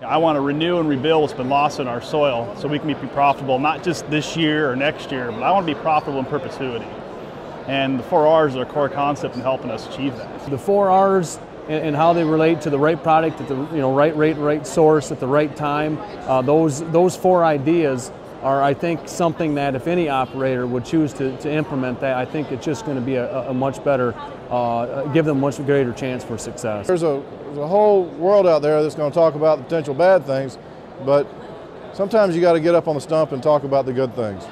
I want to renew and rebuild what's been lost in our soil so we can be profitable, not just this year or next year, but I want to be profitable in perpetuity. And the 4 R's are a core concept in helping us achieve that. The 4 R's and how they relate to the right product at the right rate, right source at the right time, those 4 ideas are, I think, something that if any operator would choose to implement that, I think it's just going to be a much better, give them a much greater chance for success. There's a whole world out there that's going to talk about the potential bad things, but sometimes you got to get up on the stump and talk about the good things.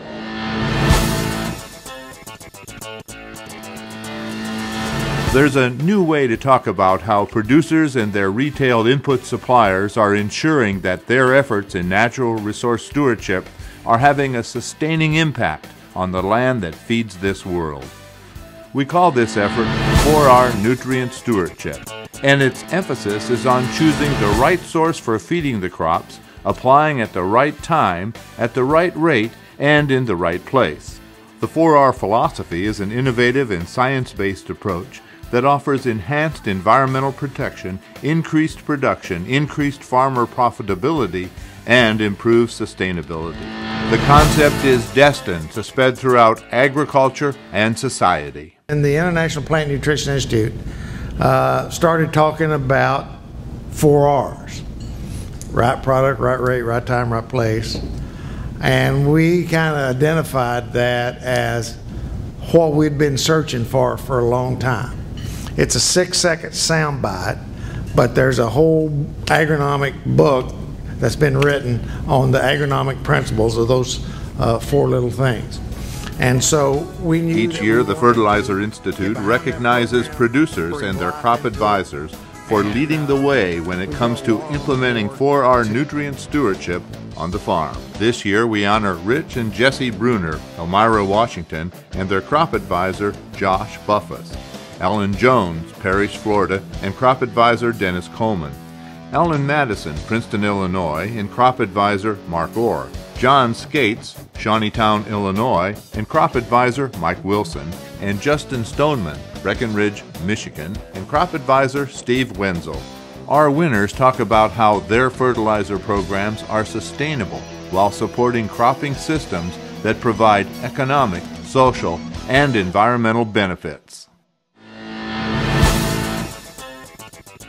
There's a new way to talk about how producers and their retail input suppliers are ensuring that their efforts in natural resource stewardship are having a sustaining impact on the land that feeds this world. We call this effort 4R Nutrient Stewardship, and its emphasis is on choosing the right source for feeding the crops, applying at the right time, at the right rate, and in the right place. The 4R philosophy is an innovative and science-based approach that offers enhanced environmental protection, increased production, increased farmer profitability, and improved sustainability. The concept is destined to spread throughout agriculture and society. And the International Plant Nutrition Institute started talking about 4 R's. Right product, right rate, right time, right place. And we kind of identified that as what we'd been searching for a long time. It's a 6-second sound bite, but there's a whole agronomic book that's been written on the agronomic principles of those 4 little things. And so we knew each year the Fertilizer Institute recognizes producers and their crop advisors for leading the way when it comes to implementing 4R nutrient stewardship on the farm. This year we honor Rich and Jesse Bruner, Elmira, Washington, and their crop advisor Josh Buffus. Ellen Jones, Parrish, Florida, and crop advisor Dennis Coleman. Ellen Madison, Princeton, Illinois, and crop advisor Mark Orr. John Skates, Shawneetown, Illinois, and crop advisor Mike Wilson. And Justin Stoneman, Breckenridge, Michigan, and crop advisor Steve Wenzel. Our winners talk about how their fertilizer programs are sustainable while supporting cropping systems that provide economic, social, and environmental benefits.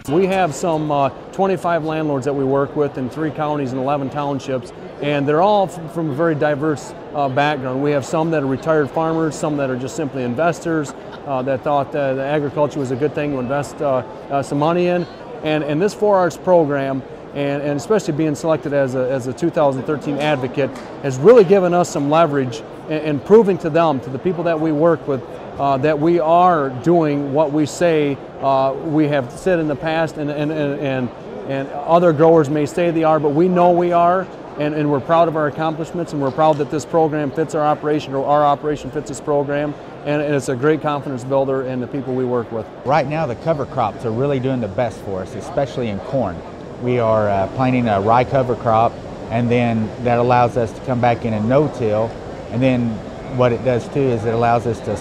We have some 25 landlords that we work with in 3 counties and 11 townships, and they're all from a very diverse background. We have some that are retired farmers, some that are just simply investors that thought that agriculture was a good thing to invest some money in. And this 4Rs program, and especially being selected as a 2013 advocate, has really given us some leverage in proving to them, to the people that we work with, that we are doing what we say we have said in the past, and other growers may say they are, but we know we are, and we're proud of our accomplishments, and we're proud that this program fits our operation, or our operation fits this program, and it's a great confidence builder in the people we work with. Right now the cover crops are really doing the best for us, especially in corn. We are planting a rye cover crop, and then that allows us to come back in and no-till, and then what it does too is it allows us to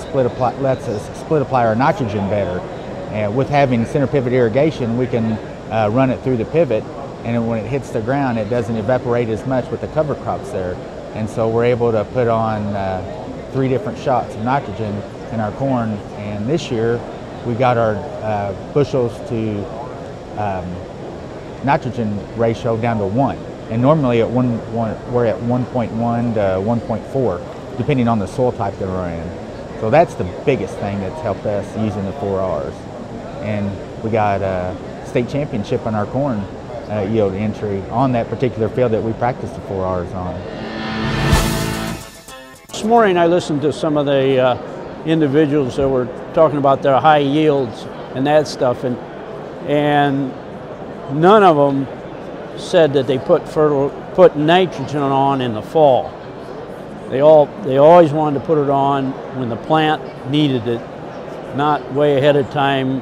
lets us split apply our nitrogen better. And with having center pivot irrigation, we can run it through the pivot, and when it hits the ground, it doesn't evaporate as much with the cover crops there. And so we're able to put on 3 different shots of nitrogen in our corn. And this year, we got our bushels to nitrogen ratio down to 1. And normally at we're at 1.1 to 1.4. Depending on the soil type that we're in. So that's the biggest thing that's helped us using the 4Rs. And we got a state championship on our corn yield entry on that particular field that we practiced the 4Rs on. This morning I listened to some of the individuals that were talking about their high yields and that stuff, and none of them said that they put nitrogen on in the fall. They always wanted to put it on when the plant needed it, not way ahead of time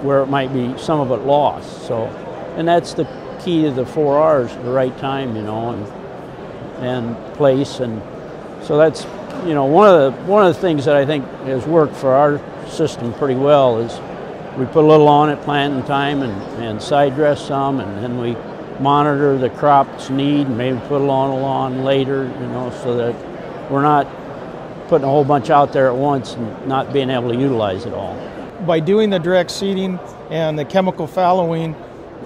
where it might be some of it lost. So, and that's the key to the 4Rs, the right time, and place. And so that's, one of the things that I think has worked for our system pretty well is we put a little on at planting time and side dress some, and then we monitor the crop's need, maybe put on a lawn later, you know, so that we're not putting a whole bunch out there at once and not being able to utilize it all. By doing the direct seeding and the chemical fallowing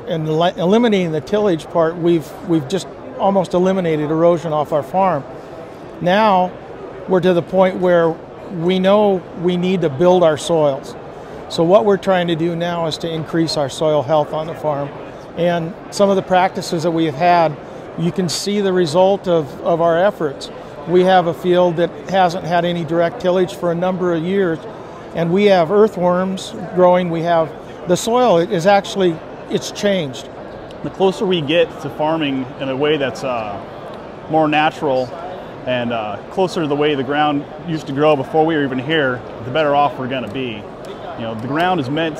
and eliminating the tillage part, we've just almost eliminated erosion off our farm. Now we're to the point where we know we need to build our soils. So what we're trying to do now is to increase our soil health on the farm. And some of the practices that we've had, you can see the result of our efforts. We have a field that hasn't had any direct tillage for a number of years, and we have earthworms growing. We have the soil is actually, it's changed. The closer we get to farming in a way that's more natural and closer to the way the ground used to grow before we were even here, the better off we're going to be. You know, the ground is meant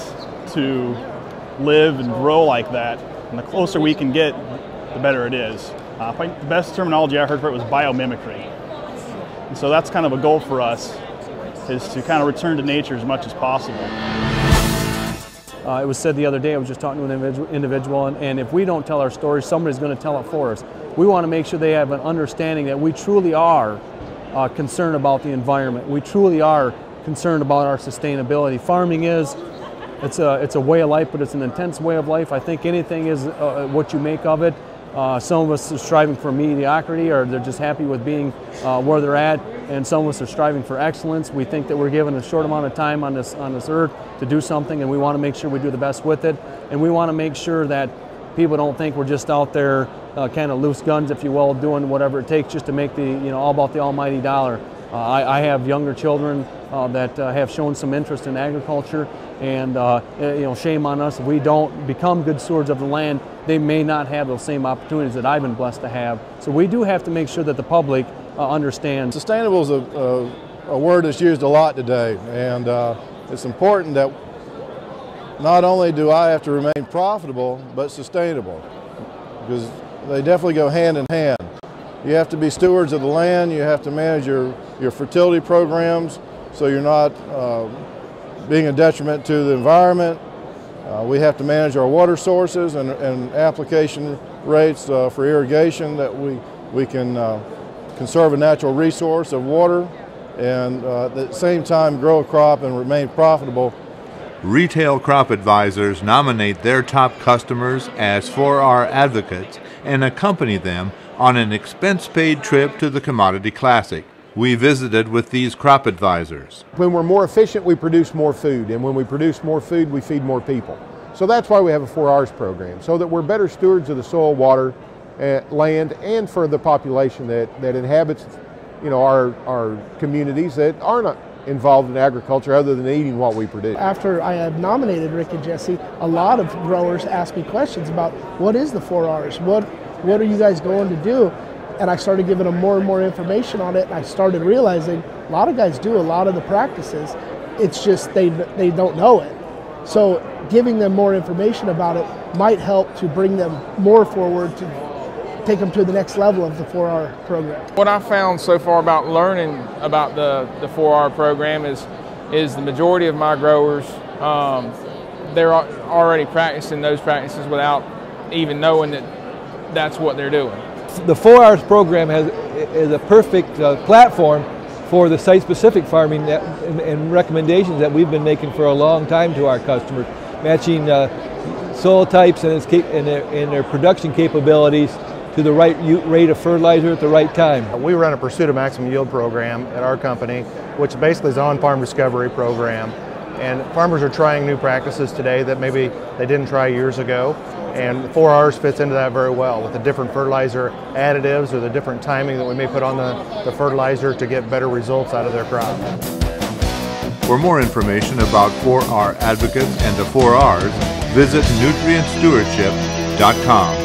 to live and grow like that, and the closer we can get, the better it is. I think the best terminology I heard for it was biomimicry. And so that's kind of a goal for us, is to kind of return to nature as much as possible. It was said the other day, I was just talking to an individual, and if we don't tell our story, somebody's going to tell it for us. We want to make sure they have an understanding that we truly are concerned about the environment. We truly are concerned about our sustainability. Farming it's a way of life, but it's an intense way of life. I think anything is what you make of it. Some of us are striving for mediocrity, or they're just happy with being where they're at, and some of us are striving for excellence. We think that we're given a short amount of time on this earth to do something, and we want to make sure we do the best with it. And we want to make sure that people don't think we're just out there kind of loose guns, if you will, doing whatever it takes just to make the, you know, all about the almighty dollar. I have younger children that have shown some interest in agriculture, and you know, shame on us if we don't become good stewards of the land. They may not have those same opportunities that I've been blessed to have. So we do have to make sure that the public understands. Sustainable is a word that's used a lot today, and it's important that not only do I have to remain profitable, but sustainable, because they definitely go hand in hand. You have to be stewards of the land, you have to manage your fertility programs so you're not being a detriment to the environment. We have to manage our water sources and application rates for irrigation, that we can conserve a natural resource of water and at the same time grow a crop and remain profitable. Retail crop advisors nominate their top customers as 4R advocates and accompany them on an expense-paid trip to the Commodity Classic. We visited with these crop advisors. When we're more efficient, we produce more food, and when we produce more food, we feed more people. So that's why we have a 4Rs program, so that we're better stewards of the soil, water, land, and for the population that inhabits, you know, our communities that are not involved in agriculture other than eating what we produce. After I had nominated Rick and Jesse, a lot of growers asked me questions about what is the 4Rs, what are you guys going to do? And I started giving them more and more information on it, and I started realizing a lot of guys do a lot of the practices, it's just they don't know it. So giving them more information about it might help to bring them more forward, to take them to the next level of the 4R program. What I found so far about learning about the 4R program is the majority of my growers, they're already practicing those practices without even knowing that that's what they're doing. The 4Rs program is a perfect platform for the site-specific farming and recommendations that we've been making for a long time to our customers, matching soil types and their production capabilities to the right rate of fertilizer at the right time. We run a Pursuit of Maximum Yield program at our company, which basically is an on-farm discovery program. And farmers are trying new practices today that maybe they didn't try years ago. And 4Rs fits into that very well, with the different fertilizer additives or the different timing that we may put on the fertilizer to get better results out of their crop. For more information about 4R advocates and the 4Rs, visit nutrientstewardship.com.